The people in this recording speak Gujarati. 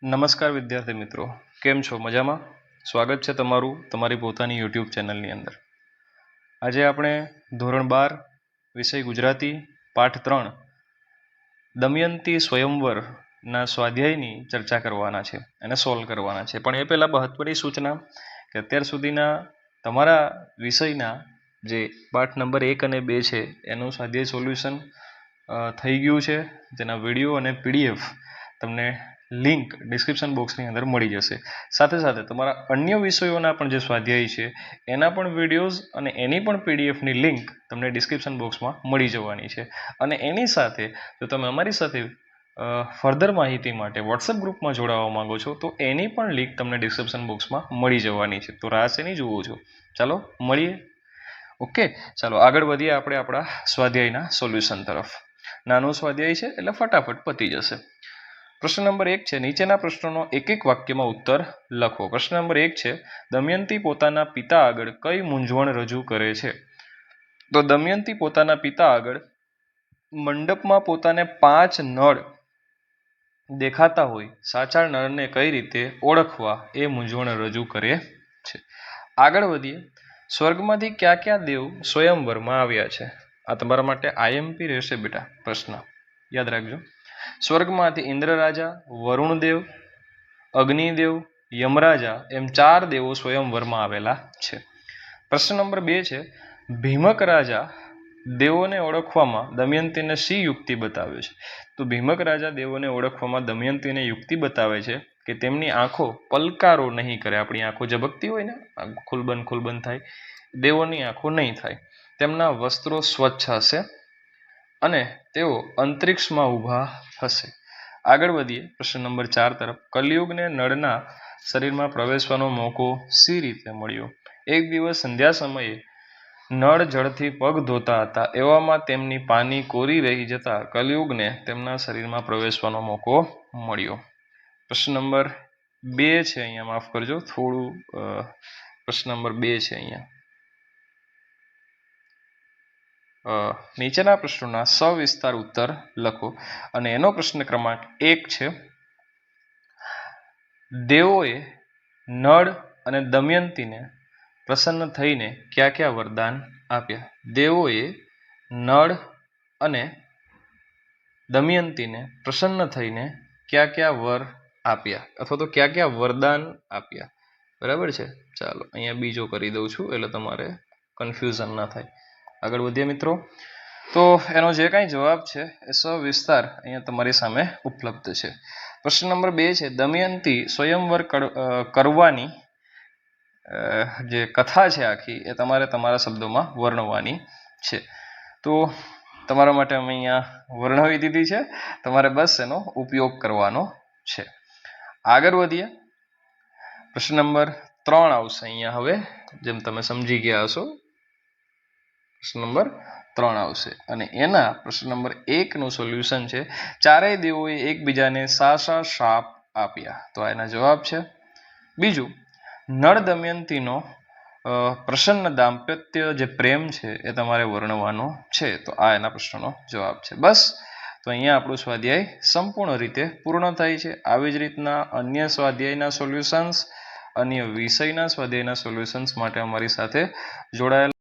નમસ્કાર વિદ્યાર્થી મિત્રો, કેમ છો? મજામાં? સ્વાગત છે તમારું તમારી પોતાની યુટ્યુબ ચેનલની અંદર. આજે આપણે ધોરણ 12 વિષય ગુજરાતી પાઠ 3 દમયંતી સ્વયંવરના સ્વાધ્યાયની ચર્ચા કરવાના છે અને સોલ્વ કરવાના છે. પણ એ પહેલાં મહત્વની સૂચના કે અત્યાર સુધીના તમારા વિષયના જે પાઠ નંબર 1 અને 2 છે એનું સ્વાધ્યાય સોલ્યુશન થઈ ગયું છે. તેના વિડીયો અને પીડીએફ તમને લિંક ડિસ્ક્રિપ્શન બોક્સની અંદર મળી જશે. સાથે સાથે તમારા અન્ય વિષયોના પણ જે સ્વાધ્યાય છે એના પણ વિડીયોઝ અને એની પણ પીડીએફની લિંક તમને ડિસ્ક્રિપ્શન બોક્સમાં મળી જવાની છે. અને એની સાથે જો તમે અમારી સાથે ફર્ધર માહિતી માટે વોટ્સએપ ગ્રુપમાં જોડાવા માંગો છો તો એની પણ લિંક તમને ડિસ્ક્રિપ્શન બોક્સમાં મળી જવાની છે. તો રાહ શેની જુઓ છો? ચાલો મળીએ. ઓકે, ચાલો આગળ વધીએ આપણે આપણા સ્વાધ્યાયના સોલ્યુશન તરફ. નાનો સ્વાધ્યાય છે એટલે ફટાફટ પતી જશે. પ્રશ્ન નંબર 1 છે, નીચેના પ્રશ્નોનો એક એક વાક્યમાં ઉત્તર લખો. પ્રશ્ન નંબર 1 છે, દમયંતી પોતાના પિતા આગળ કઈ મૂંઝવણ રજૂ કરે છે? તો દમયંતી પોતાના પિતા આગળ મંડપમાં પોતાને 5 નળ દેખાતા હોય સાચા નળને કઈ રીતે ઓળખવા એ મૂંઝવણ રજૂ કરે છે. આગળ વધીએ. સ્વર્ગમાંથી કયા કયા દેવ સ્વયંવરમાં આવ્યા છે? આ તમારા માટે આઈએમપી રહેશે બેટા પ્રશ્ન, યાદ રાખજો. સ્વર્ગમાંથી ઇન્દ્ર રાજા, વરુણદેવ, અગ્નિદેવ, યમરાજા એમ 4 દેવો સ્વયંવરમાં આવેલા છે. પ્રશ્ન નંબર 2 છે, ભીમક રાજા દેવોને ઓળખવામાં દમયંતીને શી યુક્તિ બતાવે છે? તો ભીમક રાજા દેવોને ઓળખવામાં દમયંતીને યુક્તિ બતાવે છે કે તેમની આંખો પલકારો નહીં કરે. આપણી આંખો ઝબકતી હોય ને, ખુલબંધ થાય, દેવોની આંખો નહીં થાય. તેમના વસ્ત્રો સ્વચ્છ હશે અને તેઓ અંતરિક્ષમાં ઊભા હશે. આગળ વધીએ પ્રશ્ન નંબર 4 તરફ. કલયુગને નળના શરીરમાં પ્રવેશવાનો મોકો શી રીતે મળ્યો? એક દિવસ સંધ્યા સમયે નળ જળથી પગ ધોતા હતા, એવામાં તેમની પાની કોરી રહી જતા કલયુગને તેમના શરીરમાં પ્રવેશવાનો મોકો મળ્યો. પ્રશ્ન નંબર 2 છે અહીંયા, માફ કરજો થોડું, પ્રશ્ન નંબર 2 છે અહીંયા. નીચેના પ્રશ્નોના સવિસ્તાર ઉત્તર લખો અને એનો પ્રશ્ન ક્રમાંક 1 છે, દેવોએ નળ અને દમયંતીને પ્રસન્ન થઈને કયા કયા વરદાન આપ્યા? દેવોએ નળ અને દમયંતીને પ્રસન્ન થઈને કયા કયા વર આપ્યા અથવા તો કયા કયા વરદાન આપ્યા? બરાબર છે. ચાલો અહીંયા બીજો કરી દઉં છું એટલે તમારે કન્ફ્યુઝન ના થાય. આગળ વધીએ મિત્રો. તો એનો જે કાંઈ જવાબ છે એ સવિસ્તાર અહીંયા તમારી સામે ઉપલબ્ધ છે. પ્રશ્ન નંબર 2 છે, દમયંતી સ્વયંવર કરવાની જે કથા છે આખી એ તમારે તમારા શબ્દોમાં વર્ણવવાની છે. તો તમારા માટે અમે અહીંયા વર્ણવી દીધી છે, તમારે બસ એનો ઉપયોગ કરવાનો છે. આગળ વધીએ. પ્રશ્ન નંબર 3 આવશે અહીંયા હવે, જેમ તમે સમજી ગયા હશો. પ્રશ્ન નંબર 3 આવશે અને એના પ્રશ્ન નંબર 1 નું સોલ્યુશન છે, ચારેય દેવોએ એકબીજાને સાસા શાપ આપ્યા. તો એના જવાબ છે. બીજું, નળ દમયંતીનો પ્રસન્ન દાંપત્ય જે પ્રેમ છે એ તમારે વર્ણવવાનો છે. તો આ એના પ્રશ્નનો જવાબ છે. બસ, તો અહીંયા આપણું સ્વાધ્યાય સંપૂર્ણ રીતે પૂર્ણ થાય છે. આવી જ રીતના અન્ય સ્વાધ્યાયના સોલ્યુશન્સ, અન્ય વિષયના સ્વાધ્યાયના સોલ્યુશન્સ માટે અમારી સાથે જોડાયેલા